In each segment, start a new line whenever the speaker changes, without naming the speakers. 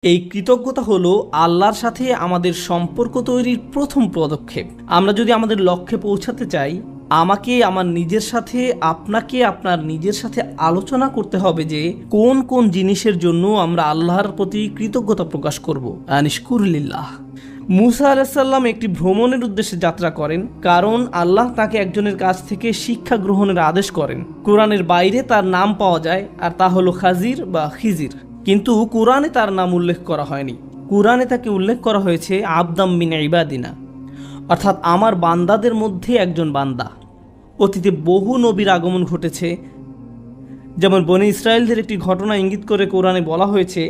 এই কৃতজ্ঞতা হলো আল্লাহর সাথে আমাদের সম্পর্ক তৈরির প্রথম পদক্ষেপ। আমরা যদি আমাদের লক্ষ্যে পৌঁছাতে চাই, আমাকে আমার নিজের সাথে, আপনাকে আপনার নিজের সাথে আলোচনা করতে হবে যে কোন কোন জিনিসের জন্য আমরা আল্লাহর প্রতি কৃতজ্ঞতা প্রকাশ করব। আনিশকুরলিল্লাহ। মুসা আলাইসাল্লাম একটি ভ্রমণের উদ্দেশ্যে যাত্রা করেন, কারণ আল্লাহ তাকে একজনের কাছ থেকে শিক্ষা গ্রহণের আদেশ করেন। কোরআনের বাইরে তার নাম পাওয়া যায়, আর তা হলো খাজির বা খিজির, কিন্তু কোরআনে তার নাম উল্লেখ করা হয়নি। কোরআনে তাকে উল্লেখ করা হয়েছে আবদাম মিন ইবাদিনা, অর্থাৎ আমার বান্দাদের মধ্যে একজন বান্দা। অতীতে বহু নবীর আগমন ঘটেছে, যেমন বনি ইসরায়েলদের একটি ঘটনা ইঙ্গিত করে কোরআনে বলা হয়েছে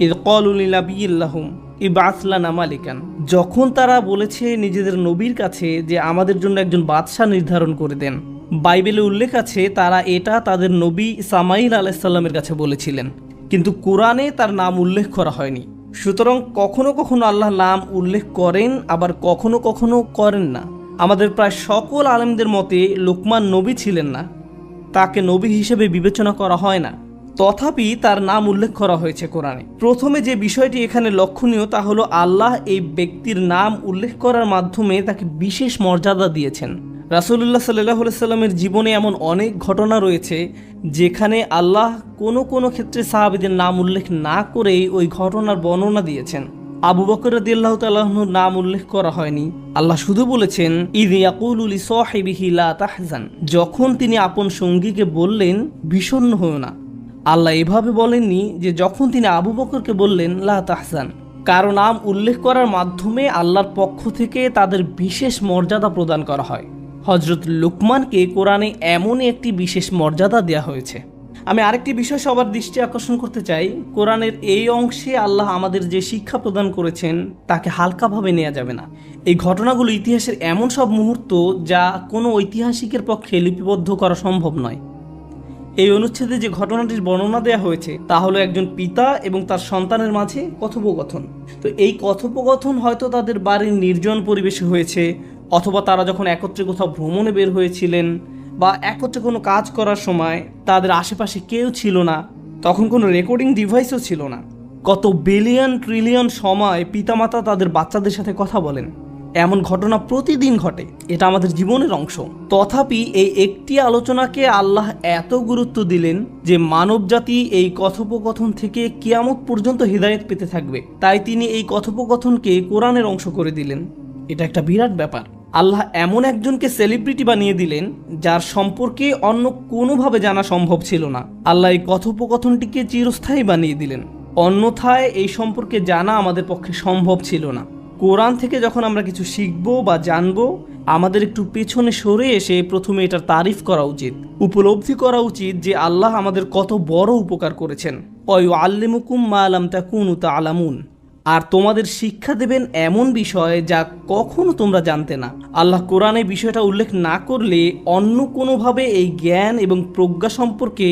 ইয ক্বালু লিনাবিয়্যিল্লাহুম ইবআস লানা মালিকান। যখন তারা বলেছে নিজেদের নবীর কাছে যে আমাদের জন্য একজন বাদশাহ নির্ধারণ করে দেন। বাইবেলে উল্লেখ আছে তারা এটা তাদের নবী সামাইল আলাইহিসসালামের কাছে বলেছিলেন, কিন্তু কোরআনে তার নাম উল্লেখ করা হয়নি। সুতরাং কখনো কখনো আল্লাহ নাম উল্লেখ করেন, আবার কখনো কখনো করেন না। আমাদের প্রায় সকল আলেমদের মতে লোকমান নবী ছিলেন না, তাকে নবী হিসেবে বিবেচনা করা হয় না, তথাপি তার নাম উল্লেখ করা হয়েছে কোরআনে। প্রথমে যে বিষয়টি এখানে লক্ষণীয় তা হলো আল্লাহ এই ব্যক্তির নাম উল্লেখ করার মাধ্যমে তাকে বিশেষ মর্যাদা দিয়েছেন। রাসূলুল্লাহ সাল্লাল্লাহু আলাইহি সাল্লামের জীবনে এমন অনেক ঘটনা রয়েছে যেখানে আল্লাহ কোনো কোনো ক্ষেত্রে সাহাবীদের নাম উল্লেখ না করেই ওই ঘটনার বর্ণনা দিয়েছেন। আবু বকর রাদিয়াল্লাহু তাআলা আনহুর নাম উল্লেখ করা হয়নি, আল্লাহ শুধু বলেছেন ইয ইয়াকুলু লিসাহিবিহি লা তাহজান, যখন তিনি আপন সঙ্গীকে বললেন বিষণ্ণ হয়ো না। আল্লাহ এভাবে বলেননি যে যখন তিনি আবু বকরকে বললেন লা তাহজান। কারো নাম উল্লেখ করার মাধ্যমে আল্লাহর পক্ষ থেকে তাদের বিশেষ মর্যাদা প্রদান করা হয়। হযরত লুকমানকে কোরআনে এমনই একটি বিশেষ মর্যাদা দেওয়া হয়েছে। আমি আরেকটি বিষয় সবার দৃষ্টি আকর্ষণ করতে চাই। কোরআনের এই অংশে আল্লাহ আমাদের যে শিক্ষা প্রদান করেছেন তাকে হালকাভাবে নেওয়া যাবে না। এই ঘটনাগুলো ইতিহাসের এমন সব মুহূর্ত যা কোনো ঐতিহাসিকের পক্ষে লিপিবদ্ধ করা সম্ভব নয়। এই অনুচ্ছেদে যে ঘটনাটির বর্ণনা দেওয়া হয়েছে তা হলো একজন পিতা এবং তার সন্তানের মাঝে কথোপকথন। তো এই কথোপকথন হয়তো তাদের বাড়ির নির্জন পরিবেশে হয়েছে, অথবা তারা যখন একত্রে কোথাও ভ্রমণে বের হয়েছিলেন, বা একত্রে কোনো কাজ করার সময় তাদের আশেপাশে কেউ ছিল না, তখন কোনো রেকর্ডিং ডিভাইসও ছিল না। কত বিলিয়ন ট্রিলিয়ন সময় পিতামাতা তাদের বাচ্চাদের সাথে কথা বলেন, এমন ঘটনা প্রতিদিন ঘটে। এটা আমাদের জীবনের অংশ। তথাপি এই একটি আলোচনাকে আল্লাহ এত গুরুত্ব দিলেন যে মানবজাতি এই কথোপকথন থেকে কিয়ামত পর্যন্ত হিদায়াত পেতে থাকবে। তাই তিনি এই কথোপকথনকে কোরআনের অংশ করে দিলেন। এটা একটা বিরাট ব্যাপার। আল্লাহ এমন একজনকে সেলিব্রিটি বানিয়ে দিলেন যার সম্পর্কে অন্য কোনোভাবে জানা সম্ভব ছিল না। আল্লাহ এই কথোপকথনটিকে চিরস্থায়ী বানিয়ে দিলেন, অন্যথায় এই সম্পর্কে জানা আমাদের পক্ষে সম্ভব ছিল না। কোরআন থেকে যখন আমরা কিছু শিখব বা জানব, আমাদের একটু পেছনে সরে এসে প্রথমে এটার তারিফ করা উচিত, উপলব্ধি করা উচিত যে আল্লাহ আমাদের কত বড় উপকার করেছেন। ওয়ায়ুআল্লিমুকুম মা লাম তাকুনু তা'লামুন, আর তোমাদের শিক্ষা দেবেন এমন বিষয় যা কখনো তোমরা জানতে না। আল্লাহ কোরআনে বিষয়টা উল্লেখ না করলে অন্য কোনোভাবে এই জ্ঞান এবং প্রজ্ঞা সম্পর্কে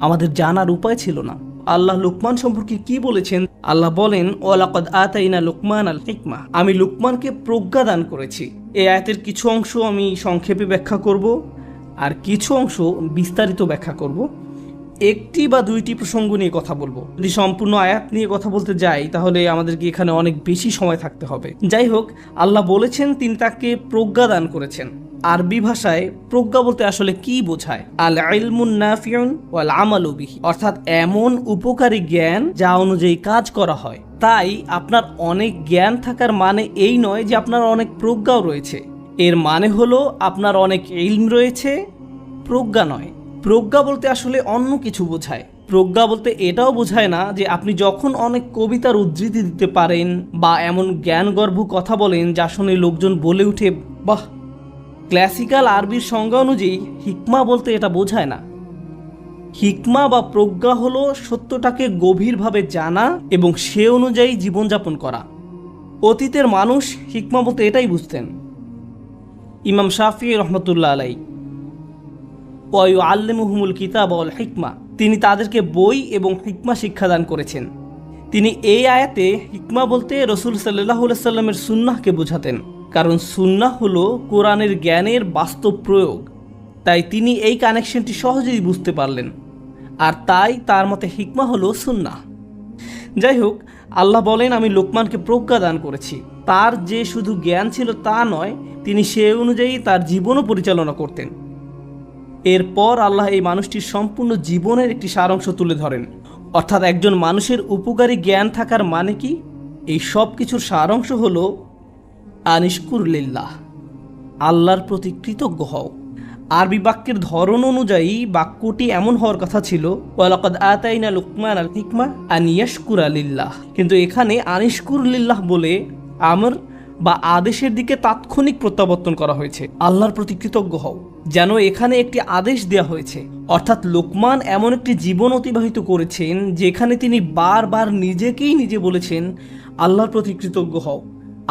আমাদের জানার উপায় ছিল না। আল্লাহ লুকমান সম্পর্কে কি বলেছেন? আল্লাহ বলেন ওয়ালাকাদ আতাইনা লুকমান আল হিকমা, আমি লুকমানকে প্রজ্ঞা দান করেছি। এই আয়াতের কিছু অংশ আমি সংক্ষেপে ব্যাখ্যা করব, আর কিছু অংশ বিস্তারিত ব্যাখ্যা করব। একটি বা দুইটি প্রসঙ্গ নিয়ে কথা বলবো। যদি সম্পূর্ণ আয়াত নিয়ে কথা বলতে যাই তাহলে আমাদেরকে এখানে অনেক বেশি সময় থাকতে হবে। যাই হোক, আল্লাহ বলেছেন তিনি তাকে প্রজ্ঞা দান করেছেন। আরবি ভাষায় প্রজ্ঞা বলতে আসলে কি বোঝায়? আল ইলমুন নাফিউন ওয়াল আমালু বিহি, অর্থাৎ এমন উপকারী জ্ঞান যা অনুযায়ী কাজ করা হয়। তাই আপনার অনেক জ্ঞান থাকার মানে এই নয় যে আপনার অনেক প্রজ্ঞাও রয়েছে। এর মানে হলো আপনার অনেক ইলম রয়েছে, প্রজ্ঞা নয়। প্রজ্ঞা বলতে আসলে অন্য কিছু বোঝায়। প্রজ্ঞা বলতে এটাও বোঝায় না যে আপনি যখন অনেক কবিতার উদ্ধৃতি দিতে পারেন বা এমন জ্ঞানগর্ভ কথা বলেন যা শুনে লোকজন বলে উঠে বাহ। ক্লাসিক্যাল আরবির সংজ্ঞা অনুযায়ী হিকমা বলতে এটা বোঝায় না। হিকমা বা প্রজ্ঞা হলো সত্যটাকে গভীরভাবে জানা এবং সে অনুযায়ী জীবনযাপন করা। অতীতের মানুষ হিকমা বলতে এটাই বুঝতেন। ইমাম শাফিঈ রহমতুল্লাহ আলাইহি ওয়ায়ুআল্লিমুহুমুল কিতাব ওয়াল হিকমা, তিনি তাদেরকে বই এবং হিকমা শিক্ষাদান করেছেন। তিনি এই আয়াতে হিকমা বলতে রাসূল সাল্লাল্লাহু আলাইহি সাল্লামের সুন্নাহকে বোঝাতেন, কারণ সুন্নাহ হলো কোরআনের জ্ঞানের বাস্তব প্রয়োগ। তাই তিনি এই কানেকশনটি সহজেই বুঝতে পারলেন, আর তাই তার মতে হিকমা হলো সুন্নাহ। যাই হোক, আল্লাহ বলেন, আমি লোকমানকে প্রজ্ঞা দান করেছি। তার যে শুধু জ্ঞান ছিল তা নয়, তিনি সে অনুযায়ী তার জীবনও পরিচালনা করতেন। এরপর আল্লাহ এই মানুষটির সম্পূর্ণ জীবনের একটি সারাংশ তুলে ধরেন। অর্থাৎ একজন মানুষের উপকারী জ্ঞান থাকার মানে কি? এই সব কিছুর সারাংশ হলো আনিশকুর লিল্লাহ, আল্লাহর প্রতি কৃতজ্ঞ হও। আরবি বাক্যের ধরন অনুযায়ী বাক্যটি এমন হওয়ার কথা ছিল, ওয়ালাকাদ আতাইনা লুকমান আল হিকমা আন ইয়াশকুরা লিল্লাহ, কিন্তু এখানে আনিশকুর লিল্লাহ বলে আমর বা আদেশের দিকে তাৎক্ষণিক প্রত্যাবর্তন করা হয়েছে, আল্লাহর প্রতি কৃতজ্ঞ হও। যেন এখানে একটি আদেশ দেওয়া হয়েছে। অর্থাৎ লোকমান এমন একটি জীবন অতিবাহিত করেছেন যেখানে তিনি বারবার নিজেকেই নিজে বলেছেন, আল্লাহর প্রতি কৃতজ্ঞ হও,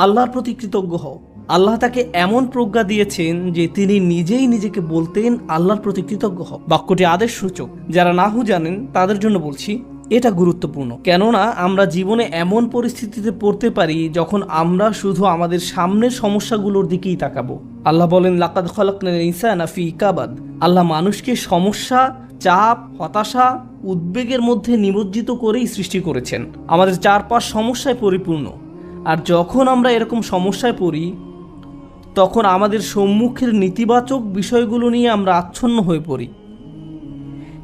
আল্লাহর প্রতি কৃতজ্ঞ হও। আল্লাহ তাকে এমন প্রজ্ঞা দিয়েছেন যে তিনি নিজেই নিজেকে বলতেন, আল্লাহর প্রতি কৃতজ্ঞ হও। বাক্যটি আদেশ সূচক। যারা নাহু জানেন তাদের জন্য বলছি, এটা গুরুত্বপূর্ণ। কেননা আমরা জীবনে এমন পরিস্থিতিতে পড়তে পারি যখন আমরা শুধু আমাদের সামনের সমস্যাগুলোর দিকেই তাকাবো। আল্লাহ বলেন, লাকাদ খালাকনাল ইনসানা ফি কাবাদ। আল্লাহ মানুষকে সমস্যা, চাপ, হতাশা, উদ্বেগের মধ্যে নিমজ্জিত করেই সৃষ্টি করেছেন। আমাদের চারপাশ সমস্যায় পরিপূর্ণ। আর যখন আমরা এরকম সমস্যায় পড়ি, তখন আমাদের সম্মুখের নেতিবাচক বিষয়গুলো নিয়ে আমরা আচ্ছন্ন হয়ে পড়ি।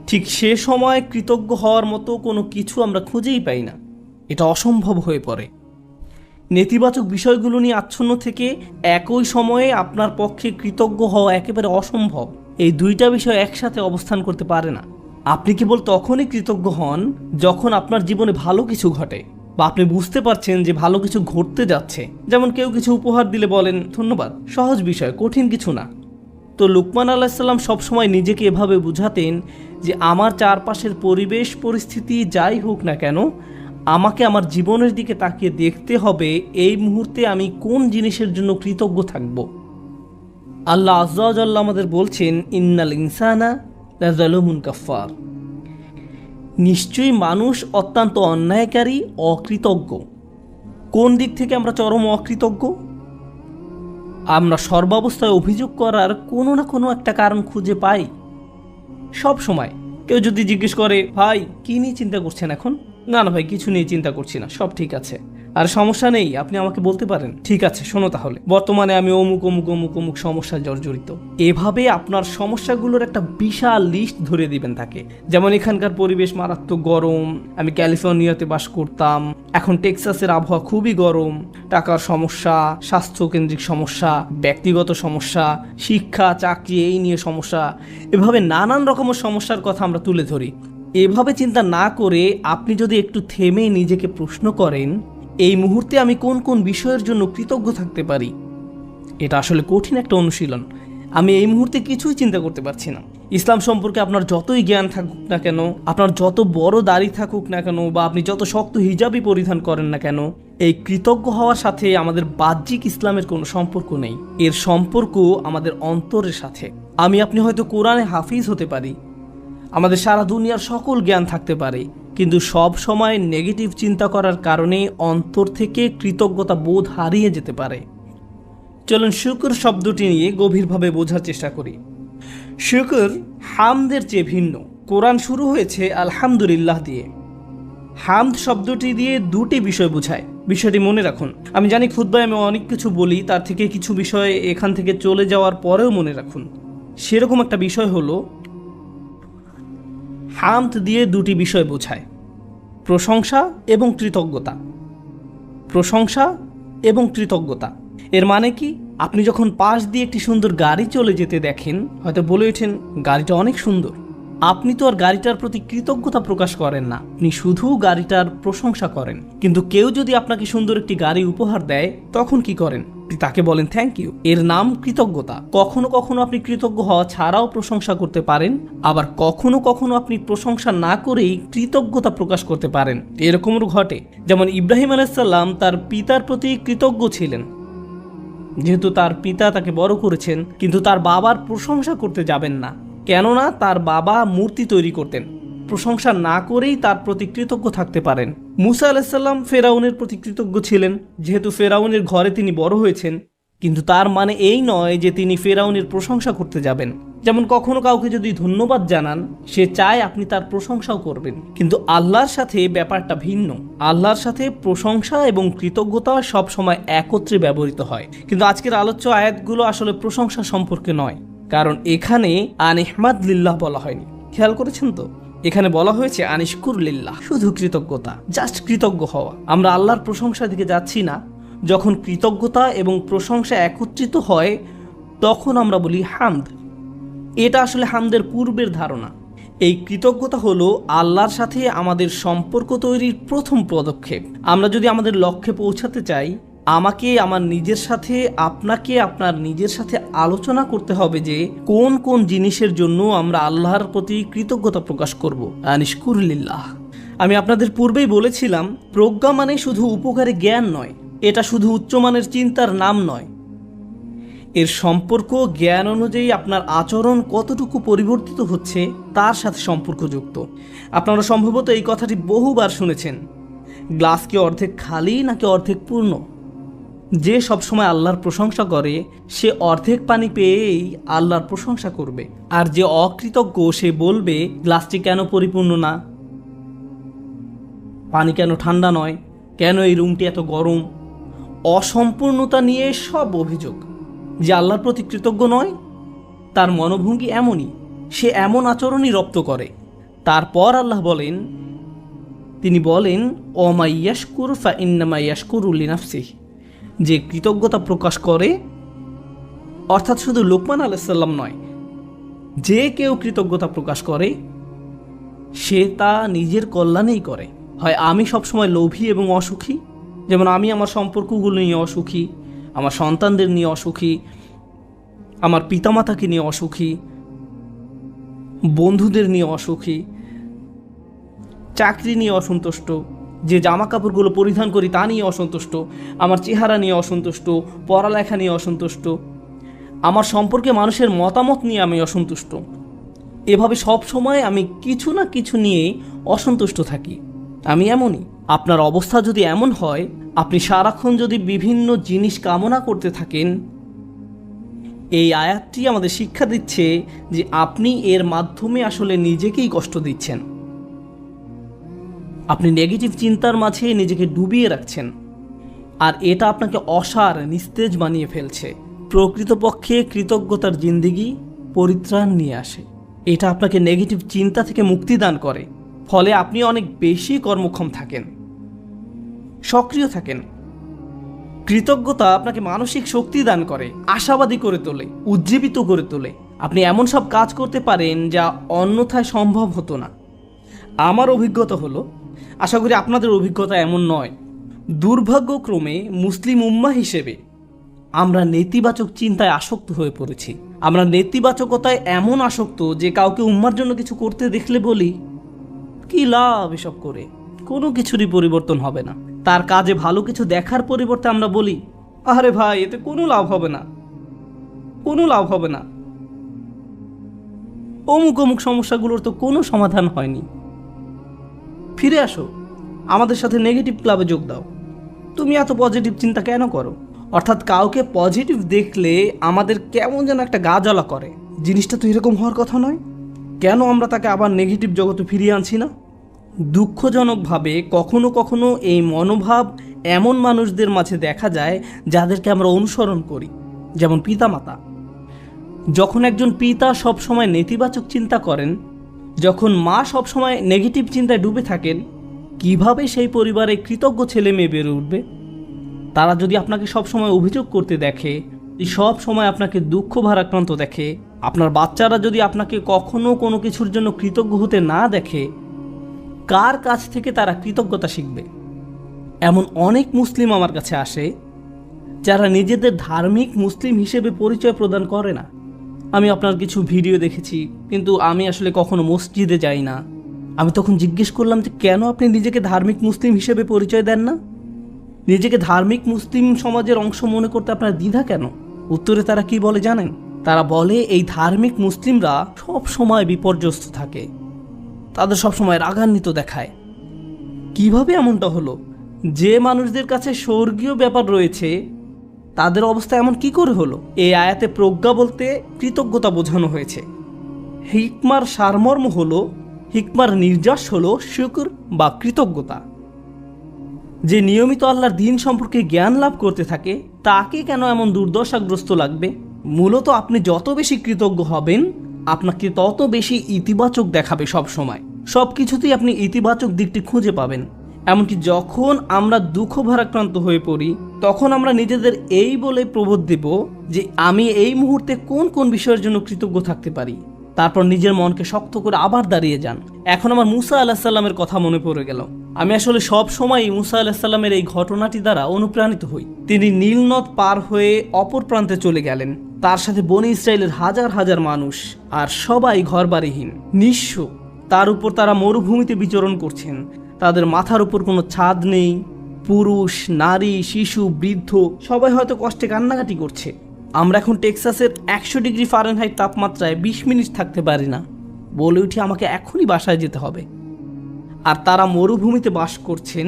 ঠিক সে সময় কৃতজ্ঞ হওয়ার মতো কোনো কিছু আমরা খুঁজেই পাই না। এটা অসম্ভব হয়ে পড়ে। নেতিবাচক বিষয়গুলো নিয়ে আচ্ছন্ন থেকে একই সময়ে আপনার পক্ষে কৃতজ্ঞ হওয়া একেবারে অসম্ভব। এই দুইটা বিষয় একসাথে অবস্থান করতে পারে না। আপনি কেবল তখনই কৃতজ্ঞ হন যখন আপনার জীবনে ভালো কিছু ঘটে, বা আপনি বুঝতে পারছেন যে ভালো কিছু ঘটতে যাচ্ছে। যেমন কেউ কিছু উপহার দিলে বলেন, ধন্যবাদ, সহজ বিষয়, কঠিন কিছু না। তো লুকমান আলাইহিস সালাম সবসময় নিজেকে এভাবে বুঝাতেন যে আমার চারপাশের পরিবেশ পরিস্থিতি যাই হোক না কেন, আমাকে আমার জীবনের দিকে তাকিয়ে দেখতে হবে এই মুহূর্তে আমি কোন জিনিসের জন্য কৃতজ্ঞ থাকব। আল্লাহ আযজা ওয়া জাল্লা আমাদের বলছেন, ইন্নাল ইনসানা লাযালুমুন কাফফার। নিশ্চয়ই মানুষ অত্যন্ত অন্যায়কারী, অকৃতজ্ঞ। কোন দিক থেকে আমরা চরম অকৃতজ্ঞ? আমরা সর্বাবস্থায় অভিযোগ করার কোনো না কোনো একটা কারণ খুঁজে পাই। সব সময় কেউ যদি জিজ্ঞেস করে, ভাই কি নিয়ে চিন্তা করছেন এখন? না না ভাই, কিছু নিয়ে চিন্তা করছি না, সব ঠিক আছে। আর সমস্যা নেই, আপনি আমাকে বলতে পারেন। ঠিক আছে, শোনো তাহলে, বর্তমানে আমি অমুক অমুক অমুক অমুক সমস্যায় জর্জরিত। এভাবে আপনার সমস্যাগুলোর একটা বিশাল লিস্ট ধরে দিবেন তাকে। যেমন এখানকার পরিবেশ মারাত্মক গরম, আমি ক্যালিফোর্নিয়াতে বাস করতাম, এখন টেক্সাসের আবহাওয়া খুবই গরম, টাকার সমস্যা, স্বাস্থ্যকেন্দ্রিক সমস্যা, ব্যক্তিগত সমস্যা, শিক্ষা, চাকরি, এই নিয়ে সমস্যা। এভাবে নানান রকমের সমস্যার কথা আমরা তুলে ধরি। এভাবে চিন্তা না করে আপনি যদি একটু থেমে নিজেকে প্রশ্ন করেন, এই মুহূর্তে আমি কোন কোন বিষয়ের জন্য কৃতজ্ঞ থাকতে পারি। এটা আসলে কঠিন একটা অনুশীলন। আমি এই মুহূর্তে কিছুই চিন্তা করতে পারছি না। ইসলাম সম্পর্কে আপনার যতই জ্ঞান থাকুক না কেন, আপনার যত বড় দাড়ি থাকুক না কেন, বা আপনি যত শক্ত হিজাবই পরিধান করেন না কেন, এই কৃতজ্ঞ হওয়ার সাথে আমাদের বাহ্যিক ইসলামের কোনো সম্পর্ক নেই। এর সম্পর্ক আমাদের অন্তরের সাথে। আমি আপনি হয়তো কোরআনে হাফিজ হতে পারি, আমাদের সারা দুনিয়ার সকল জ্ঞান থাকতে পারে, কিন্তু সব সময় নেগেটিভ চিন্তা করার কারণে অন্তর থেকে কৃতজ্ঞতা বোধ হারিয়ে যেতে পারে। চলুন শুকর শব্দটি নিয়ে গভীরভাবে বোঝার চেষ্টা করি। শুকর হামদের চেয়ে ভিন্ন। কোরআন শুরু হয়েছে আলহামদুলিল্লাহ দিয়ে। হামদ শব্দটি দিয়ে দুটি বিষয় বোঝায়, বিষয়টি মনে রাখুন। আমি জানি খুতবায় আমি অনেক কিছু বলি, তার থেকে কিছু বিষয় এখান থেকে চলে যাওয়ার পরেও মনে রাখুন। সেরকম একটা বিষয় হলো, হামদ দিয়ে দুটি বিষয় বোঝায়, প্রশংসা এবং কৃতজ্ঞতা। প্রশংসা এবং কৃতজ্ঞতা এর মানে কি? আপনি যখন পাশ দিয়ে একটি সুন্দর গাড়ি চলে যেতে দেখেন, হয়তো বলে ওঠেন, গাড়িটা অনেক সুন্দর। আপনি তো আর গাড়িটার প্রতি কৃতজ্ঞতা প্রকাশ করেন না, আপনি শুধু গাড়িটার প্রশংসা করেন। কিন্তু কেউ যদি আপনাকে সুন্দর একটি গাড়ি উপহার দেয়, তখন কি করেন? তাকে বলেন থ্যাংক ইউ। এর নাম কৃতজ্ঞতা। কখনো কখনো আপনি কৃতজ্ঞ হওয়া ছাড়াও প্রশংসা করতে পারেন, আবার কখনো কখনো আপনি প্রশংসা না করেই কৃতজ্ঞতা প্রকাশ করতে পারেন। এরকমও ঘটে। যেমন ইব্রাহিম আলাইহিস সালাম তার পিতার প্রতি কৃতজ্ঞ ছিলেন, যেহেতু তার পিতা তাকে বড় করেছেন, কিন্তু তার বাবার প্রশংসা করতে যাবেন না, কেননা তার বাবা মূর্তি তৈরি করতেন। প্রশংসা না করেই তার প্রতি কৃতজ্ঞ থাকতে পারেন। মুসা আলাইহিস সালাম ফেরাউনের প্রতি কৃতজ্ঞ ছিলেন, যেহেতু ফেরাউনের ঘরে তিনি বড় হয়েছেন, কিন্তু তার মানে এই নয় যে তিনি ফেরাউনের প্রশংসা করতে যাবেন। যেমন কখনো কাউকে যদি ধন্যবাদ জানান, সে চায় আপনি তার প্রশংসাও করবেন, কিন্তু আল্লাহর সাথে ব্যাপারটা ভিন্ন। আল্লাহর সাথে প্রশংসা এবং কৃতজ্ঞতা সব সময় একত্রে ব্যবহৃত হয়, কিন্তু আজকের আলোচ্য আয়াতগুলো আসলে প্রশংসা সম্পর্কে নয়, কারণ এখানে আনিহমাদ লিল্লাহ বলা হয়নি। খেয়াল করেছেন তো? এখানে বলা হয়েছে আনিশকুর লিল্লাহ, শুধু কৃতজ্ঞতা, জাস্ট কৃতজ্ঞ হওয়া। আমরা আল্লাহর প্রশংসার দিকে যাচ্ছি না। যখন কৃতজ্ঞতা এবং প্রশংসা একত্রিত হয় তখন আমরা বলি হামদ। এটা আসলে হামদের পূর্বের ধারণা। এই কৃতজ্ঞতা হলো আল্লাহর সাথে আমাদের সম্পর্ক তৈরির প্রথম পদক্ষেপ। আমরা যদি আমাদের লক্ষ্যে পৌঁছাতে চাই, আমাকে আমার নিজের সাথে, আপনাকে আপনার নিজের সাথে আলোচনা করতে হবে যে কোন কোন জিনিসের জন্য আমরা আল্লাহর প্রতি কৃতজ্ঞতা প্রকাশ করব। আনিশকুর লিল্লাহ। আমি আপনাদের পূর্বেই বলেছিলাম, প্রজ্ঞা মানে শুধু উপকারী জ্ঞান নয়, এটা শুধু উচ্চমানের চিন্তার নাম নয়। এর সম্পর্ক জ্ঞান অনুযায়ী আপনার আচরণ কতটুকু পরিবর্তিত হচ্ছে তার সাথে সম্পর্কযুক্ত। আপনারা সম্ভবত এই কথাটি বহুবার শুনেছেন, গ্লাস কি অর্ধেক খালি নাকি অর্ধেক পূর্ণ? যে সবসময় আল্লাহর প্রশংসা করে সে অর্ধেক পানি পেয়েই আল্লাহর প্রশংসা করবে, আর যে অকৃতজ্ঞ সে বলবে গ্লাসটি কেন পরিপূর্ণ না, পানি কেন ঠান্ডা নয়, কেন এই রুমটি এত গরম। অসম্পূর্ণতা নিয়ে সব অভিযোগ। যে আল্লাহর প্রতি কৃতজ্ঞ নয় তার মনোভঙ্গি এমনই, সে এমন আচরণই রপ্ত করে। তারপর আল্লাহ বলেন, তিনি বলেন ওমা ইয়াশকুর ফা ইন্নামা ইয়াশকুরু লিনাফসিহি, যে কৃতজ্ঞতা প্রকাশ করে, অর্থাৎ শুধু লোকমান আলাইহিস সালাম নয়, যে কেউ কৃতজ্ঞতা প্রকাশ করে সে তা নিজের কল্যাণেই করে। হয় আমি সবসময় লোভী এবং অসুখী, যেমন আমি আমার সম্পর্কগুলো নিয়ে অসুখী, আমার সন্তানদের নিয়ে অসুখী, আমার পিতামাতাকে নিয়ে অসুখী, বন্ধুদের নিয়ে অসুখী, চাকরি নিয়ে অসন্তুষ্ট, যে জামা কাপড়গুলো পরিধান করি তা নিয়ে অসন্তুষ্ট, আমার চেহারা নিয়ে অসন্তুষ্ট, পড়ালেখা নিয়ে অসন্তুষ্ট, আমার সম্পর্কে মানুষের মতামত নিয়ে আমি অসন্তুষ্ট। এভাবে সব সময় আমি কিছু না কিছু নিয়ে অসন্তুষ্ট থাকি। আমি এমনই। আপনার অবস্থা যদি এমন হয়, আপনি সারাক্ষণ যদি বিভিন্ন জিনিস কামনা করতে থাকেন, এই আয়াতটি আমাদের শিক্ষা দিচ্ছে যে আপনি এর মাধ্যমে আসলে নিজেকেই কষ্ট দিচ্ছেন। আপনি নেগেটিভ চিন্তার মাঝে নিজেকে ডুবিয়ে রাখছেন, আর এটা আপনাকে অসার, নিস্তেজ বানিয়ে ফেলছে। প্রকৃতপক্ষে কৃতজ্ঞতার জিন্দেগি পরিত্রাণ নিয়ে আসে। এটা আপনাকে নেগেটিভ চিন্তা থেকে মুক্তি দান করে, ফলে আপনি অনেক বেশি কর্মক্ষম থাকেন, সক্রিয় থাকেন। কৃতজ্ঞতা আপনাকে মানসিক শক্তি দান করে, আশাবাদী করে তোলে, উজ্জীবিত করে তোলে। আপনি এমন সব কাজ করতে পারেন যা অন্যথায় সম্ভব হতো না। আমার অভিজ্ঞতা হলো, আশা করি আপনাদের অভিজ্ঞতা এমন নয়, দুর্ভাগ্যক্রমে মুসলিম উম্মাহ হিসেবে আমরা নেতিবাচক চিন্তায় আসক্ত হয়ে পড়েছি। আমরা নেতিবাচকতায় এমন আসক্ত যে কাউকে উম্মার জন্য কিছু করতে দেখলে বলি, কি লাভ এসব করে, কোনো কিছুরই পরিবর্তন হবে না। তার কাজে ভালো কিছু দেখার পরিবর্তে আমরা বলি, আরে ভাই এতে কোনো লাভ হবে না, কোনো লাভ হবে না, অমুক অমুক সমস্যাগুলোর তো কোনো সমাধান হয়নি। ফিরে আসো, আমাদের সাথে নেগেটিভ ক্লাবে যোগ দাও, তুমি এত পজিটিভ চিন্তা কেন করো? অর্থাৎ কাউকে পজিটিভ দেখলে আমাদের কেমন যেন একটা গা জ্বলা করে। জিনিসটা তো এরকম হওয়ার কথা নয়, কেন আমরা তাকে আবার নেগেটিভ জগতে ফিরিয়ে আনছি না? দুঃখজনকভাবে কখনো কখনো এই মনোভাব এমন মানুষদের মাঝে দেখা যায় যাদেরকে আমরা অনুসরণ করি, যেমন পিতামাতা। যখন একজন পিতা সবসময় নেতিবাচক চিন্তা করেন, যখন মা সবসময় নেগেটিভ চিন্তায় ডুবে থাকেন, কিভাবে সেই পরিবারে কৃতজ্ঞ ছেলে মেয়ে বেড়ে উঠবে? তারা যদি আপনাকে সবসময় অভিযোগ করতে দেখে, সব সময় আপনাকে দুঃখ ভারাক্রান্ত দেখে, আপনার বাচ্চারা যদি আপনাকে কখনো কোনো কিছুর জন্য কৃতজ্ঞ হতে না দেখে, কার কাছ থেকে তারা কৃতজ্ঞতা শিখবে? এমন অনেক মুসলিম আমার কাছে আসে যারা নিজেদের ধার্মিক মুসলিম হিসেবে পরিচয় প্রদান করে না। আমি আপনার কিছু ভিডিও দেখেছি, কিন্তু আমি আসলে কখনো মসজিদে যাই না। আমি তখন জিজ্ঞেস করলাম যে কেন আপনি নিজেকে ধার্মিক মুসলিম হিসেবে পরিচয় দেন না? নিজেকে ধার্মিক মুসলিম সমাজের অংশ মনে করতে আপনার দ্বিধা কেন? উত্তরে তারা কি বলে জানেন? তারা বলে এই ধার্মিক মুসলিমরা সব সময় বিপর্যস্ত থাকে, তাদের সবসময় রাগান্বিত দেখায়। কিভাবে এমনটা হলো? যে মানুষদের কাছে স্বর্গীয় ব্যাপার রয়েছে তাদের অবস্থা এমন কি করে হলো? এই আয়াতে প্রজ্ঞা বলতে কৃতজ্ঞতা বোঝানো হয়েছে। হিকমার সারমর্ম হলো, হিকমার নির্যাস হলো শুকর বা কৃতজ্ঞতা। যে নিয়মিত আল্লাহর দ্বীন সম্পর্কে জ্ঞান লাভ করতে থাকে তাকে কেন এমন দুর্দশাগ্রস্ত লাগবে? মূলত আপনি যত বেশি কৃতজ্ঞ হবেন আপনাকে তত বেশি ইতিবাচক দেখাবে। সব সময় সব কিছুতেই আপনি ইতিবাচক দিকটি খুঁজে পাবেন। এমনকি যখন আমরা দুঃখ ভারাক্রান্ত হয়ে পড়ি তখন আমরা নিজেদের এই বলে প্রবোধ দেব যে আমি এই মুহূর্তে কোন কোন বিষয়ের জন্য কৃতজ্ঞ থাকতে পারি। তারপর নিজের মনকে শক্ত করে আবার দাঁড়িয়ে যান। এখন আমার মুসা আলাইহিস সালামের কথা মনে পড়ে গেল। আমি আসলে সব সময় মুসা আলাইহিস সালামের এই ঘটনাটি দ্বারা অনুপ্রাণিত হই। তিনি নীল নদ পার হয়ে অপর প্রান্তে চলে গেলেন। তার সাথে বনি ইসরায়েলের হাজার হাজার মানুষ, আর সবাই ঘরবাড়িহীন, নিঃস্ব। তার উপর তারা মরুভূমিতে বিচরণ করছেন। তাদের মাথার উপর কোনো ছাদ নেই। পুরুষ, নারী, শিশু, বৃদ্ধ সবাই হয়তো কষ্টে কান্নাকাটি করছে। আমরা এখন টেক্সাসের 100 ডিগ্রি ফারেনহাইট তাপমাত্রায় 20 মিনিট থাকতে পারি না। বলে উঠি আমাকে এখনই বাসায় যেতে হবে। আর তারা মরুভূমিতে বাস করছেন।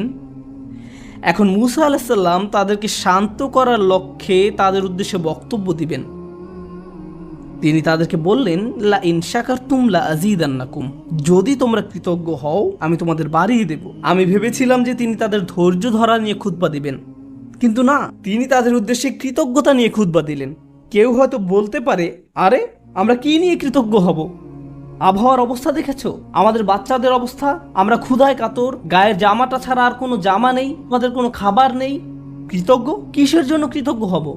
এখন মুসা আলাইহিস সালাম তাদেরকে শান্ত করার লক্ষ্যে তাদের উদ্দেশ্যে বক্তব্য দিবেন। তিনি তাদেরকে বললেন, লা ইন শাকারতুম লা আযীদান্নাকুম, যদি তোমরা কৃতজ্ঞ হও আমি তোমাদের বাড়িয়ে দেব। আমি ভেবেছিলাম যে তিনি তাদের ধৈর্য ধরা নিয়ে খুতবা দিবেন, কিন্তু না, তিনি তাদের উদ্দেশ্যে কৃতজ্ঞতা নিয়ে খুতবা দিলেন। কেউ হয়তো বলতে পারে, আরে আমরা কি নিয়ে কৃতজ্ঞ হব? আবহাওয়ার অবস্থা দেখেছো, আমাদের বাচ্চাদের অবস্থা, আমরা ক্ষুধায় কাতর, গায়ের জামাটা ছাড়া আর কোনো জামা নেই, আমাদের কোনো খাবার নেই। কৃতজ্ঞ কিসের জন্য কৃতজ্ঞ হব?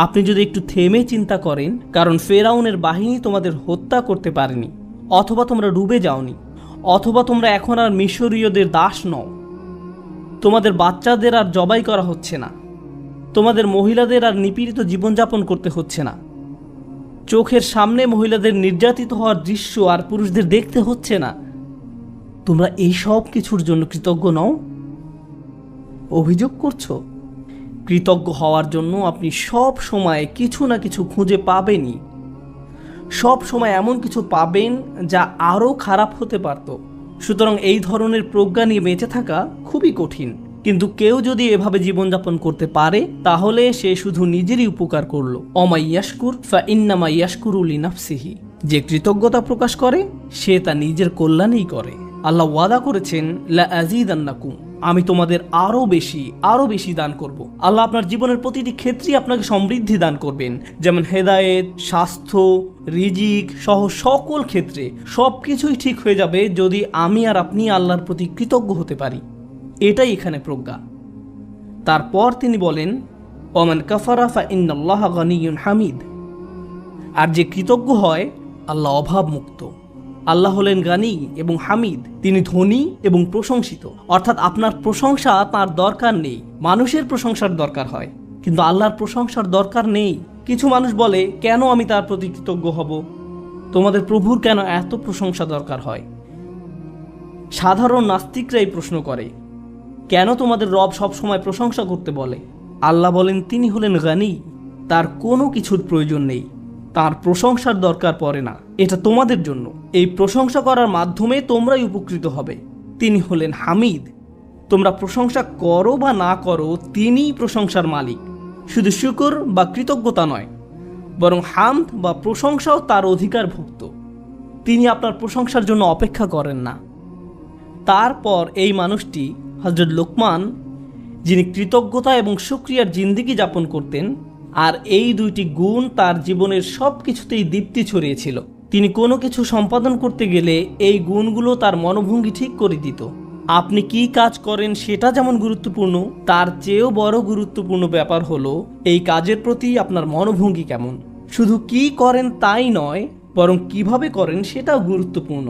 আপনি যদি একটু থেমে চিন্তা করেন, কারণ ফেরাউনের বাহিনী তোমাদের হত্যা করতে পারেনি, অথবা তোমরা ডুবে যাওনি, অথবা তোমরা এখন আর মিশরীয়দের দাস নও, তোমাদের বাচ্চাদের আর জবাই করা হচ্ছে না, তোমাদের মহিলাদের আর নিপীড়িত জীবনযাপন করতে হচ্ছে না, চোখের সামনে মহিলাদের নির্যাতিত হওয়ার দৃশ্য আর পুরুষদের দেখতে হচ্ছে না। তোমরা এই সব কিছুর জন্য কৃতজ্ঞ নও? অভিযোগ করছো? কৃতজ্ঞ হওয়ার জন্য আপনি সব সময় কিছু না কিছু খুঁজে পাবেনই। সব সময় এমন কিছু পাবেন যা আরও খারাপ হতে পারত। সুতরাং এই ধরনের প্রজ্ঞা নিয়ে বেঁচে থাকা খুবই কঠিন। কিন্তু কেউ যদি এভাবে জীবনযাপন করতে পারে তাহলে সে শুধু নিজেরই উপকার করলো। অমাইয়াশকুর ফা ইন্নামা ইয়াশকুরু লিনাফসিহি, যে কৃতজ্ঞতা প্রকাশ করে সে তা নিজের কল্যাণেই করে। আল্লাহ ওয়াদা করেছেন, লা আযীদান্নাকুম, আমি তোমাদের আরো বেশি দান করব। আল্লাহ আপনার জীবনের প্রতিটি ক্ষেত্রেই আপনাকে সমৃদ্ধি দান করবেন, যেমন হেদায়েত, স্বাস্থ্য, রিজিক সহ সকল ক্ষেত্রে সবকিছুই ঠিক হয়ে যাবে যদি আমি আর আপনি আল্লাহর প্রতি কৃতজ্ঞ হতে পারি। এটাই এখানে প্রজ্ঞা। তারপর তিনি বলেন, ওমান কাফারা ফা ইন্নাল্লাহা গানিয়্যুন হামিদ, আর যে কৃতজ্ঞ হয় আল্লাহ অভাব মুক্ত। আল্লাহ হলেন গানি এবং হামিদ, তিনি ধনী এবং প্রশংসিত। অর্থাৎ আপনার প্রশংসা তার দরকার নেই, মানুষের প্রশংসার দরকার হয়, কিন্তু আল্লাহর প্রশংসার দরকার নেই। কিছু মানুষ বলে, কেন আমি তার প্রতি কৃতজ্ঞ হব? তোমাদের প্রভুর কেন এত প্রশংসা দরকার হয়? সাধারণ নাস্তিকরাই প্রশ্ন করে, কেন তোমাদের রব সব সময় প্রশংসা করতে বলে? আল্লাহ বলেন, তিনি হলেন গানি, তার কোনো কিছুর প্রয়োজন নেই, তার প্রশংসার দরকার পড়ে না। এটা তোমাদের জন্য, এই প্রশংসা করার মাধ্যমে তোমরাই উপকৃত হবে। তিনি হলেন হামিদ, তোমরা প্রশংসা করো বা না করো তিনিই প্রশংসার মালিক। শুধু শুকর বা কৃতজ্ঞতা নয়, বরং হামদ বা প্রশংসাও তার অধিকারভুক্ত। তিনি আপনার প্রশংসার জন্য অপেক্ষা করেন না। তারপর এই মানুষটি হযরত লোকমান, যিনি কৃতজ্ঞতা এবং শুকরিয়ার জিন্দেগি যাপন করতেন, আর এই দুইটি গুণ তার জীবনের সব কিছুতেই দীপ্তি ছড়িয়েছিল। তিনি কোনো কিছু সম্পাদন করতে গেলে এই গুণগুলো তার মনোভঙ্গি ঠিক করে দিত। আপনি কি কাজ করেন সেটা যেমন গুরুত্বপূর্ণ, তার চেয়েও বড় গুরুত্বপূর্ণ ব্যাপার হলো এই কাজের প্রতি আপনার মনোভঙ্গি কেমন। শুধু কি করেন তাই নয়, বরং কিভাবে করেন সেটাও গুরুত্বপূর্ণ।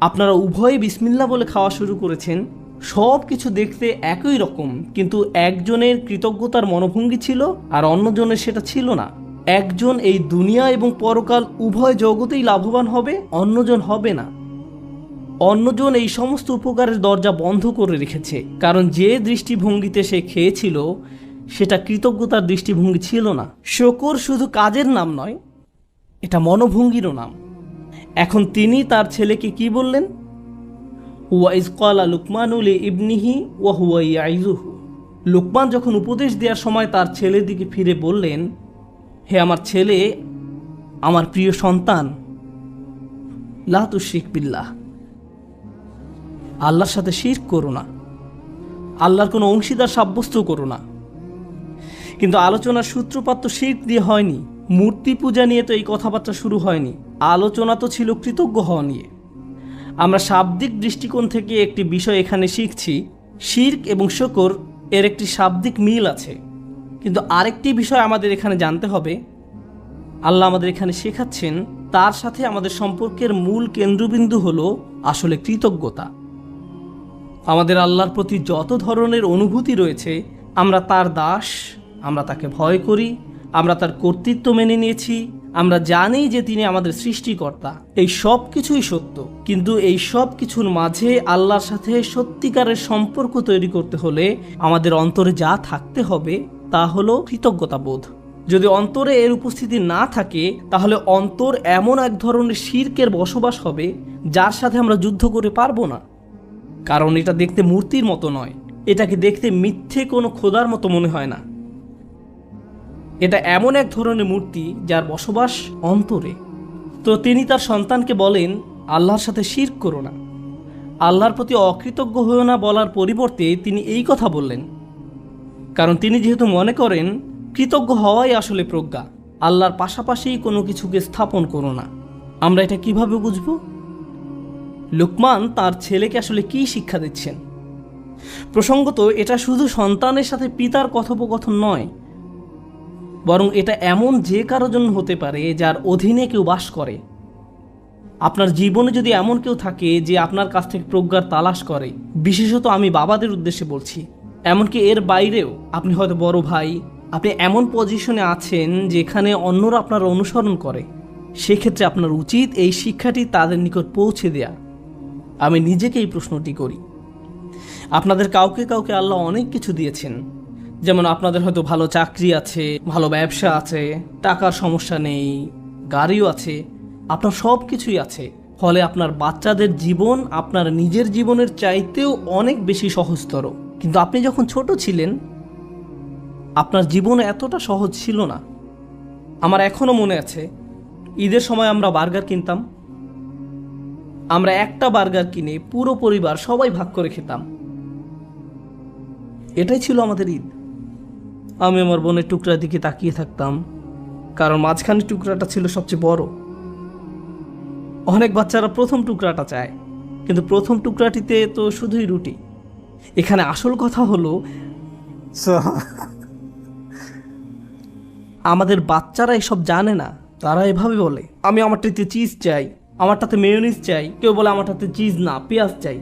আপনারা উভয়ে বিসমিল্লাহ বলে খাওয়া শুরু করেছেন, সব কিছু দেখতে একই রকম, কিন্তু একজনের কৃতজ্ঞতার মনোভঙ্গি ছিল আর অন্যজনের সেটা ছিল না। একজন এই দুনিয়া এবং পরকাল উভয় জগতেই লাভবান হবে, অন্যজন হবে না। অন্যজন এই সমস্ত উপকারের দরজা বন্ধ করে রেখেছে, কারণ যে দৃষ্টিভঙ্গিতে সে খেয়েছিল সেটা কৃতজ্ঞতার দৃষ্টিভঙ্গি ছিল না। শুকর শুধু কাজের নাম নয়, এটা মনোভঙ্গিরও নাম। এখন তিনি তার ছেলেকে কি বললেন? ওয়াইজ ক্বালা লুকমানু লিইবনিহি ওয়া হুয়া ইয়াইযুহু, লোকমান যখন উপদেশ দেওয়ার সময় তার ছেলের দিকে ফিরে বললেন, হে আমার ছেলে, আমার প্রিয় সন্তান, লা তুশরিক বিল্লাহ, আল্লাহর সাথে শিরক করো না, আল্লাহর কোনো অংশীদার সাব্যস্ত করো না। কিন্তু আলোচনার সূত্রপাত তো শিরক দিয়ে হয়নি, মূর্তি পূজা নিয়ে তো এই কথাবার্তা শুরু হয়নি। আলোচনা তো ছিল কৃতজ্ঞ হওয়া নিয়ে। আমরা শাব্দিক দৃষ্টিকোণ থেকে একটি বিষয় এখানে শিখছি, শিরক এবং শুকর এর একটি শাব্দিক মিল আছে। কিন্তু আরেকটি বিষয় আমাদের এখানে জানতে হবে, আল্লাহ আমাদের এখানে শেখাচ্ছেন তার সাথে আমাদের সম্পর্কের মূল কেন্দ্রবিন্দু হলো আসলে কৃতজ্ঞতা। আমাদের আল্লাহর প্রতি যত ধরনের অনুভূতি রয়েছে, আমরা তার দাস, আমরা তাকে ভয় করি, আমরা তার কর্তৃত্ব মেনে নিয়েছি, আমরা জানি যে তিনি আমাদের সৃষ্টিকর্তা, এই সব কিছুই সত্য। কিন্তু এই সব কিছুর মাঝে আল্লাহর সাথে সত্যিকারের সম্পর্ক তৈরি করতে হলে আমাদের অন্তরে যা থাকতে হবে তা হলো কৃতজ্ঞতা বোধ। যদি অন্তরে এর উপস্থিতি না থাকে, তাহলে অন্তর এমন এক ধরনের শিরকের বসবাস হবে যার সাথে আমরা যুদ্ধ করে পারবো না। কারণ এটা দেখতে মূর্তির মতো নয়, এটাকে দেখতে মিথ্যে কোনো খোদার মতো মনে হয় না। এটা এমন এক ধরনের মূর্তি যার বসবাস অন্তরে। তো তিনি তার সন্তানকে বলেন, আল্লাহর সাথে শিরক করো না, আল্লাহর প্রতি অকৃতজ্ঞ হয়েও না বলার পরিবর্তে তিনি এই কথা বললেন। কারণ তিনি যেহেতু মনে করেন কৃতজ্ঞ হওয়াই আসলে প্রজ্ঞা, আল্লাহর পাশাপাশি কোনো কিছুকে স্থাপন করো না। আমরা এটা কিভাবে বুঝব? লুকমান তার ছেলেকে আসলে কি শিক্ষা দিচ্ছেন? প্রসঙ্গত এটা শুধু সন্তানের সাথে পিতার কথোপকথন নয়, বরং এটা এমন যে কারো জন্য হতে পারে যার অধীনে কেউ বাস করে। আপনার জীবনে যদি এমন কেউ থাকে যে আপনার কাছ থেকে প্রজ্ঞার তালাশ করে, বিশেষত আমি বাবাদের উদ্দেশ্যে বলছি, এমনকি এর বাইরেও আপনি হয়তো বড় ভাই, আপনি এমন পজিশনে আছেন যেখানে অন্যরা আপনার অনুসরণ করে, সেক্ষেত্রে আপনার উচিত এই শিক্ষাটি তাদের নিকট পৌঁছে দেয়া। আমি নিজেকে এই প্রশ্নটি করি। আপনাদের কাউকে কাউকে আল্লাহ অনেক কিছু দিয়েছেন, যেমন আপনাদের হয়তো ভালো চাকরি আছে, ভালো ব্যবসা আছে, টাকার সমস্যা নেই, গাড়িও আছে, আপনার সব কিছুই আছে। ফলে আপনার বাচ্চাদের জীবন আপনার নিজের জীবনের চাইতেও অনেক বেশি সহজতর। কিন্তু আপনি যখন ছোট ছিলেন, আপনার জীবন এতটা সহজ ছিল না। আমার এখনও মনে আছে, ঈদের সময় আমরা বার্গার কিনতাম। আমরা একটা বার্গার কিনে পুরো পরিবার সবাই ভাগ করে খেতাম। এটাই ছিল আমাদের ঈদ। আমি আমার বোনের টুকরার দিকে তাকিয়ে থাকতাম, কারণ মাঝখানের টুকরাটা ছিল সবচেয়ে বড়। অনেক বাচ্চারা প্রথম টুকরাটা চায়, কিন্তু প্রথম টুকরাটিতে তো শুধুই রুটি। এখানে আসল কথা হলো, আমাদের বাচ্চারা এসব জানে না। তারা এভাবে বলে, আমি আমারটাতে চিজ চাই, আমারটাতে মেয়োনিজ চাই, কেউ বলে আমারটাতে চিজ না পেঁয়াজ চাই।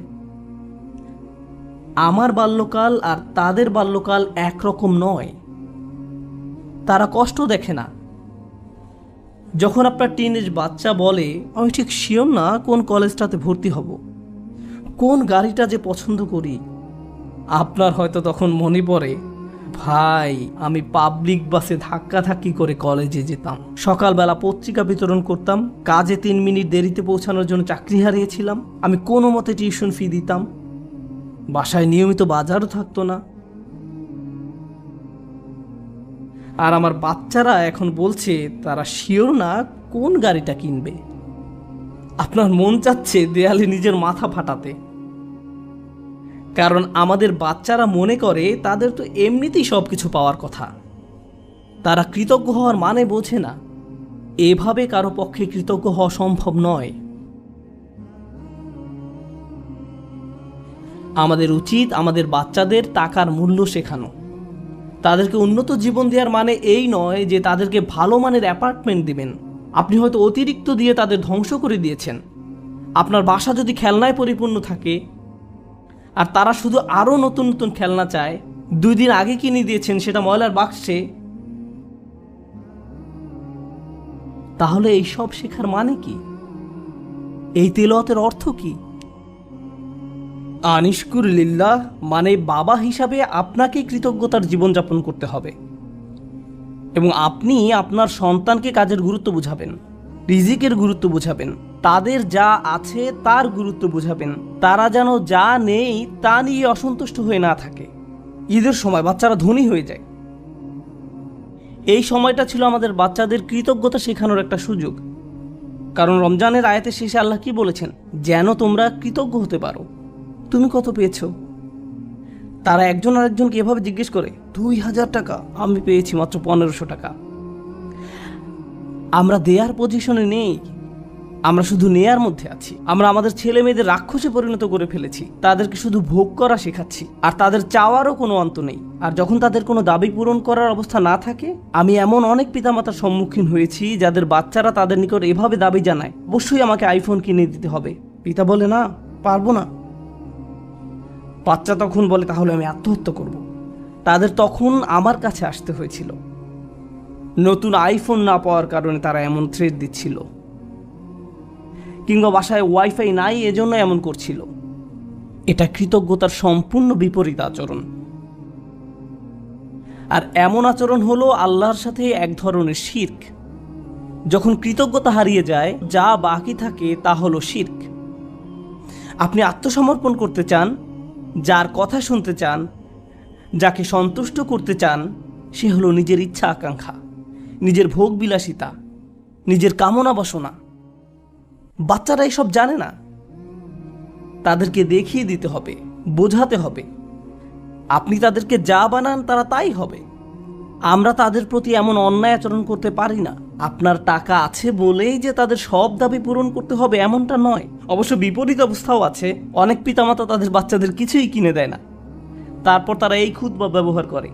আমার বাল্যকাল আর তাদের বাল্যকাল একরকম নয়। তারা কষ্ট দেখে না। যখন আপনার টিনেজ বাচ্চা বলে, আমি ঠিক শিওর না কোন কলেজটাতে ভর্তি হব, কোন গাড়িটা যে পছন্দ করি, আপনার হয়তো তখন মনে পড়ে, ভাই আমি পাবলিক বাসে ধাক্কাধাক্কি করে কলেজে যেতাম, সকালবেলা পত্রিকা বিতরণ করতাম, কাজে 3 মিনিট দেরিতে পৌঁছানোর জন্য চাকরি হারিয়েছিলাম, আমি কোনো মতে টিউশন ফি দিতাম, বাসায় নিয়মিত বাজারও থাকতো না। আর আমার বাচ্চারা এখন বলছে তারা শিওর না কোন গাড়িটা কিনবে। আপনার মন চাচ্ছে দেয়ালে নিজের মাথা ফাটাতে। কারণ আমাদের বাচ্চারা মনে করে তাদের তো এমনিতেই সব কিছু পাওয়ার কথা। তারা কৃতজ্ঞ হওয়ার মানে বোঝে না। এভাবে কারো পক্ষে কৃতজ্ঞ হওয়া সম্ভব নয়। আমাদের উচিত আমাদের বাচ্চাদের টাকার মূল্য শেখানো। তাদেরকে উন্নত জীবন দেওয়ার মানে এই নয় যে তাদেরকে ভালো মানের অ্যাপার্টমেন্ট দিবেন। আপনি হয়তো অতিরিক্ত দিয়ে তাদের ধ্বংস করে দিয়েছেন। আপনার বাসা যদি খেলনায় পরিপূর্ণ থাকে আর তারা শুধু আরও নতুন নতুন খেলনা চায়, 2 দিন আগে কিনে দিয়েছেন সেটা ময়লার বাক্সে, তাহলে এই সব শেখার মানে কি? এই তিলাওয়াতের অর্থ কি? আনিশকুর লিল্লাহ মানে বাবা হিসাবে আপনাকে কৃতজ্ঞতার জীবনযাপন করতে হবে, এবং আপনি আপনার সন্তানকে কাজের গুরুত্ব বুঝাবেন, রিজিকের গুরুত্ব বুঝাবেন, তাদের যা আছে তার গুরুত্ব বুঝাবেন। তারা যেন যা নেই তা নিয়ে অসন্তুষ্ট হয়ে না থাকে। ঈদের সময় বাচ্চারা ধনী হয়ে যায়। এই সময়টা ছিল আমাদের বাচ্চাদের কৃতজ্ঞতা শেখানোর একটা সুযোগ। কারণ রমজানের আয়াতের শেষে আল্লাহ কি বলেছেন? যেন তোমরা কৃতজ্ঞ হতে পারো। তুমি কত পেয়েছো? তারা একজন আরেকজনকে এভাবে জিজ্ঞেস করে, 2000 টাকা, আমি পেয়েছি মাত্র 1500 টাকা। আমরা দেয়ার পজিশনে নেই, আমরা শুধু নেয়ার মধ্যে আছি। আমরা আমাদের ছেলে মেয়েদের রাক্ষসে পরিণত করে ফেলেছি। তাদেরকে শুধু ভোগ করা শেখাচ্ছি, আর তাদের চাওয়ারও কোনো অন্ত নেই। আর যখন তাদের কোনো দাবি পূরণ করার অবস্থা না থাকে, আমি এমন অনেক পিতামাতার সম্মুখীন হয়েছি যাদের বাচ্চারা তাদের নিকট এভাবে দাবি জানায়, অবশ্যই আমাকে আইফোন কিনে দিতে হবে। পিতা বলে, না, পারবো না। বাচ্চা তখন বলে, তাহলে আমি আত্মহত্যা করব। তাদের তখন আমার কাছে আসতে হয়েছিল। নতুন আইফোন না পাওয়ার কারণে তারা এমন থ্রেট দিচ্ছিল, কিংবা বাসায় ওয়াইফাই নাই এজন্য এমন করছিল। এটা কৃতজ্ঞতার সম্পূর্ণ বিপরীত আচরণ। আর এমন আচরণ হলো আল্লাহর সাথে এক ধরনের শিরক। যখন কৃতজ্ঞতা হারিয়ে যায়, যা বাকি থাকে তা হলো শিরক। আপনি আত্মসমর্পণ করতে চান, যার কথা শুনতে চান, যাকে সন্তুষ্ট করতে চান, সে হলো নিজের ইচ্ছা আকাঙ্ক্ষা, নিজের ভোগ বিলাসিতা, নিজের কামনা বাসনা। বাচ্চারা এসব জানে না। তাদেরকে দেখিয়ে দিতে হবে, বোঝাতে হবে। আপনি তাদেরকে যা বানান তারা তাই হবে। আমরা তাদের প্রতি এমন অন্যায় আচরণ করতে পারি না। আপনার টাকা আছে বলেই যে তাদের সব দাবি পূরণ করতে হবে এমনটা নয়। অবশ্য বিপরীত অবস্থাও আছে। অনেক পিতামাতা তাদের বাচ্চাদের কিছুই কিনে দেয় না, তারপর তারা এই খুতবা ব্যবহার করে।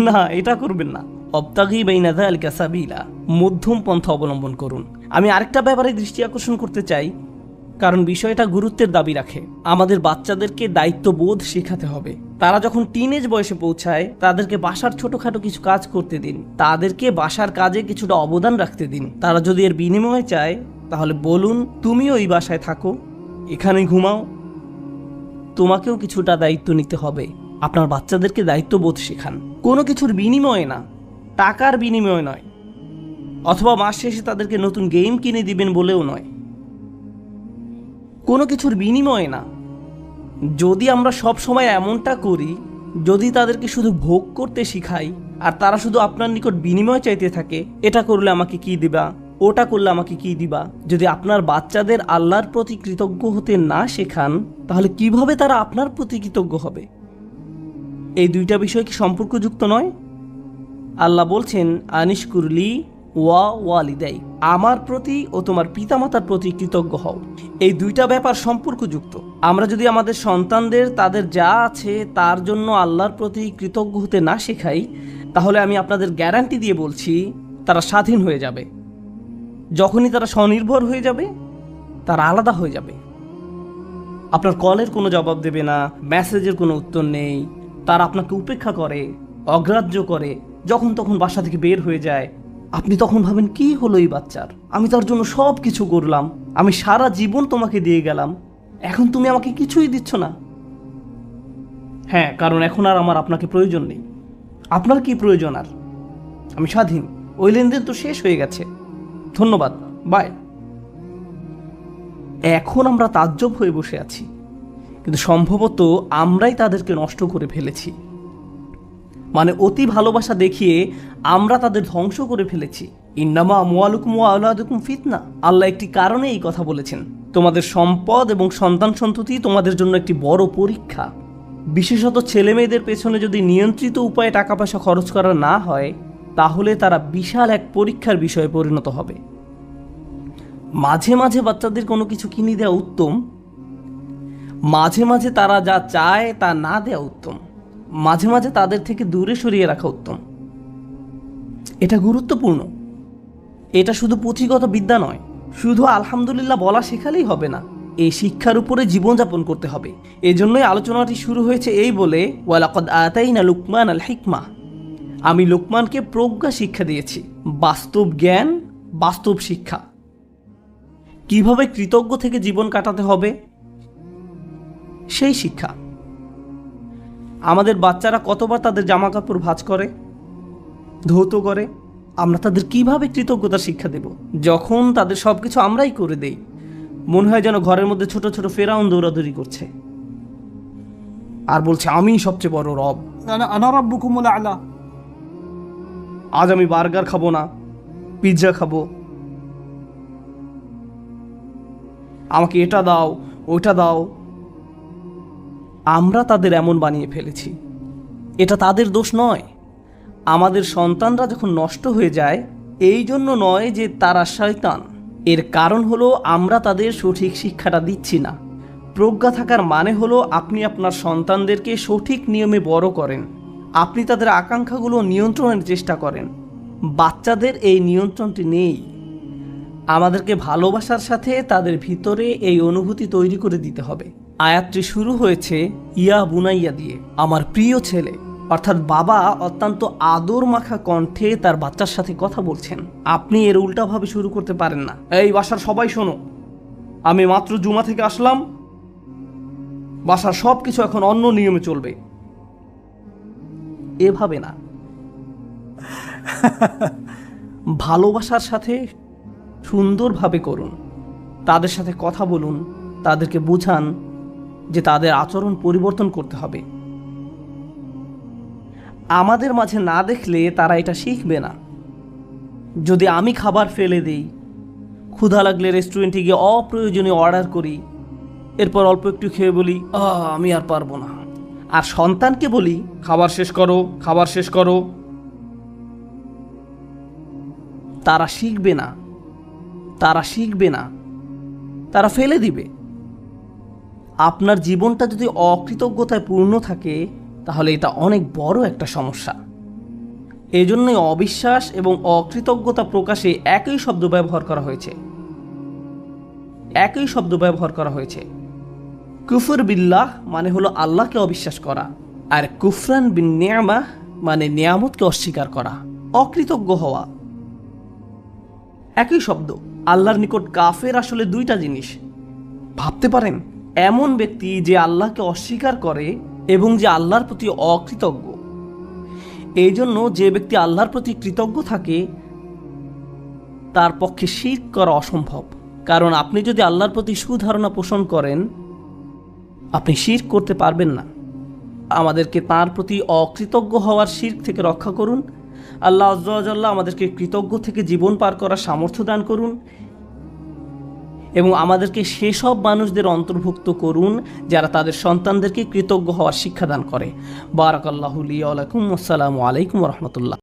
না, এটা করবেন না। অবতাগি বাইনা যালিকা সাবিলা, মধ্যম পন্থা অবলম্বন করুন। আমি আরেকটা ব্যাপারে দৃষ্টি আকর্ষণ করতে চাই, কারণ বিষয়টা গুরুত্বের দাবি রাখে। আমাদের বাচ্চাদেরকে দায়িত্ববোধ শেখাতে হবে। তারা যখন টিনেজ বয়সে পৌঁছায়, তাদেরকে বাসার ছোটখাটো কিছু কাজ করতে দিন। তাদেরকে বাসার কাজে কিছুটা অবদান রাখতে দিন। তারা যদি এর বিনিময়ে চায়, তাহলে বলুন, তুমিও এই বাসায় থাকো, এখানেই ঘুমাও, তোমাকেও কিছুটা দায়িত্ব নিতে হবে। আপনার বাচ্চাদেরকে দায়িত্ববোধ শেখান, কোনো কিছুর বিনিময়ে না, টাকার বিনিময়ে নয়, অথবা মাস শেষে তাদেরকে নতুন গেম কিনে দিবেন বলেও নয়, কোনো কিছুর বিনিময়ে না। যদি আমরা সব সময় এমনটা করি, যদি তাদেরকে শুধু ভোগ করতে শিখাই, আর তারা শুধু আপনার নিকট বিনিময় চাইতে থাকে, এটা করলে আমাকে কি দিবা, ওটা করলে আমাকে কি দিবা, যদি আপনার বাচ্চাদের আল্লাহর প্রতি কৃতজ্ঞ হতে না শেখান, তাহলে কিভাবে তারা আপনার প্রতি কৃতজ্ঞ হবে? এই দুইটা বিষয় কি সম্পর্কযুক্ত নয়? আল্লাহ বলছেন, আনিশকুরলি ওয়া ওয়ালিদাই, আমার প্রতি ও তোমার পিতামাতার প্রতি কৃতজ্ঞ হও। এই দুইটা ব্যাপার সম্পর্কযুক্ত। আমরা যদি আমাদের সন্তানদের তাদের যা আছে তার জন্য আল্লাহর প্রতি কৃতজ্ঞ হতে না শেখাই, তাহলে আমি আপনাদের গ্যারান্টি দিয়ে বলছি, তারা স্বাধীন হয়ে যাবে। যখনই তারা স্বনির্ভর হয়ে যাবে, তারা আলাদা হয়ে যাবে। আপনার কলের কোনো জবাব দেবে না, মেসেজের কোনো উত্তর নেই। তারা আপনাকে উপেক্ষা করে, অগ্রাহ্য করে, যখন তখন বাসা থেকে বের হয়ে যায়। আপনি তখন ভাবেন, কি হলো এই বাচ্চার? আমি তার জন্য সব কিছু করলাম, আমি সারা জীবন তোমাকে দিয়ে গেলাম, এখন তুমি আমাকে কিছুই দিচ্ছ না। হ্যাঁ, কারণ এখন আর আমার আপনাকে প্রয়োজন নেই। আপনার কি প্রয়োজন আর? আমি স্বাধীন, ওই লেনদেন তো শেষ হয়ে গেছে, ধন্যবাদ, বাই। এখন আমরা তাজ্জব হয়ে বসে আছি, কিন্তু সম্ভবত আমরাই তাদেরকে নষ্ট করে ফেলেছি। মানে অতি ভালোবাসা দেখিয়ে আমরা তাদের ধ্বংস করে ফেলেছি। ইন্নামা আমওয়ালুকুম ওয়া আওলাদুকুম ফিতনা, আল্লাহ একটি কারণে এই কথা বলেছেন। তোমাদের সম্পদ এবং সন্তান সন্ততি তোমাদের জন্য একটি বড় পরীক্ষা। বিশেষত ছেলে মেয়েদের পেছনে যদি নিয়ন্ত্রিত উপায়ে টাকা পয়সা খরচ করা না হয়, তাহলে তারা বিশাল এক পরীক্ষার বিষয়ে পরিণত হবে। মাঝে মাঝে বাচ্চাদের কোনো কিছু কিনে দেওয়া উত্তম, মাঝে মাঝে তারা যা চায় তা না দেওয়া উত্তম, মাঝে মাঝে তাদের থেকে দূরে সরিয়ে রাখা উত্তম। এটা গুরুত্বপূর্ণ। এটা শুধু পুঁথিগত বিদ্যা নয়, শুধু আলহামদুলিল্লাহ বলা শেখালেই হবে না, এই শিক্ষার উপরে জীবনযাপন করতে হবে। এজন্যই আলোচনাটি শুরু হয়েছে এই বলে, ওয়ালাকাদ আতাইনা লুকমান আল হিকমা, আমি লুকমানকে প্রজ্ঞা শিক্ষা দিয়েছি, বাস্তব জ্ঞান, বাস্তব শিক্ষা। কিভাবে কৃতজ্ঞ থেকে জীবন কাটাতে হবে সেই শিক্ষা। আমাদের বাচ্চারা কতবার তাদের জামা কাপড় ভাঁজ করে, ধৌত করে, আমরা তাদের কিভাবে কৃতজ্ঞতার শিক্ষা দেব? যখন তাদের সব কিছু আমরাই করে দেই, মনে হয় যেন ঘরের মধ্যে ছোট ছোট ফেরাউন দৌড়াদৌড়ি করছে। আর বলছে আমি সবচেয়ে বড় রব,
أنا ربكم الأعلى।
আজ আমি বার্গার খাবো না, পিৎজা খাবো, আমাকে এটা দাও ওইটা দাও। আমরা তাদের এমন বানিয়ে ফেলেছি। এটা তাদের দোষ নয়। আমাদের সন্তানরা যখন নষ্ট হয়ে যায়, এই জন্য নয় যে তারা শয়তান, এর কারণ হলো আমরা তাদের সঠিক শিক্ষাটা দিচ্ছি না। প্রজ্ঞা থাকার মানে হলো আপনি আপনার সন্তানদেরকে সঠিক নিয়মে বড় করেন, আপনি তাদের আকাঙ্ক্ষাগুলো নিয়ন্ত্রণের চেষ্টা করেন। বাচ্চাদের এই নিয়ন্ত্রণটি নেই। আমাদেরকে ভালোবাসার সাথে তাদের ভিতরে এই অনুভূতি তৈরি করে দিতে হবে। আয়াতটি শুরু হয়েছে ইয়া বুনাইয়া দিয়ে, আমার প্রিয় ছেলে, অর্থাৎ বাবা অত্যন্ত আদর মাখা কণ্ঠে তার বাচ্চার সাথে কথা বলছেন। আপনি এর উল্টাভাবে শুরু করতে পারেন না, এই বাসার সবাই শোনো, আমি মাত্র জুমা থেকে আসলাম, বাসার সব কিছু এখন অন্য নিয়মে চলবে। এভাবে না। ভালোবাসার সাথে সুন্দরভাবে করুন, তাদের সাথে কথা বলুন, তাদেরকে বুঝান যে তাদের আচরণ পরিবর্তন করতে হবে। আমাদের মাঝে না দেখলে তারা এটা শিখবে না। যদি আমি খাবার ফেলে দিই, ক্ষুধা লাগলে রেস্টুরেন্টে গিয়ে অপ্রয়োজনীয় অর্ডার করি, এরপর অল্প একটু খেয়ে বলি আমি আর পারবো না, আর সন্তানকে বলি খাবার শেষ করো, খাবার শেষ করো, তারা শিখবে না, তারা শিখবে না, তারা ফেলে দিবে। আপনার জীবনটা যদি অকৃতজ্ঞতায় পূর্ণ থাকে, তাহলে এটা অনেক বড় একটা সমস্যা। এজন্যই অবিশ্বাস এবং অকৃতজ্ঞতা প্রকাশে একই শব্দ ব্যবহার করা হয়েছে, একই শব্দ ব্যবহার করা হয়েছে। কুফর বিল্লাহ মানে হলো আল্লাহকে অবিশ্বাস করা, আর কুফরান বিন নিয়ামাহ মানে নিয়ামতকে অস্বীকার করা, অকৃতজ্ঞ হওয়া। একই শব্দ। আল্লাহর নিকট কাফের আসলে দুইটা জিনিস। ভাবতে পারেন, এমন ব্যক্তি যে আল্লাহকে অস্বীকার করে এবং যে আল্লাহর প্রতি অকৃতজ্ঞ। এই জন্য যে ব্যক্তি আল্লাহর প্রতি কৃতজ্ঞ থাকে, তার পক্ষে শিরক করা অসম্ভব। কারণ আপনি যদি আল্লাহর প্রতি সুধারণা পোষণ করেন, আপনি শিরক করতে পারবেন না। আমাদেরকে তার প্রতি অকৃতজ্ঞ হওয়ার শিরক থেকে রক্ষা করুন। আল্লাহ আযজা ওয়া জাল্লা আমাদেরকে কৃতজ্ঞ থেকে জীবন পার করার সামর্থ্য দান করুন এবং আমাদেরকে সেসব মানুষদের অন্তর্ভুক্ত করুন যারা তাদের সন্তানদেরকে কৃতজ্ঞ হওয়ার শিক্ষা দান করে। বারাকাল্লাহু লি ওয়া লাকুম। আসসালামু আলাইকুম ওয়া রাহমাতুল্লাহ।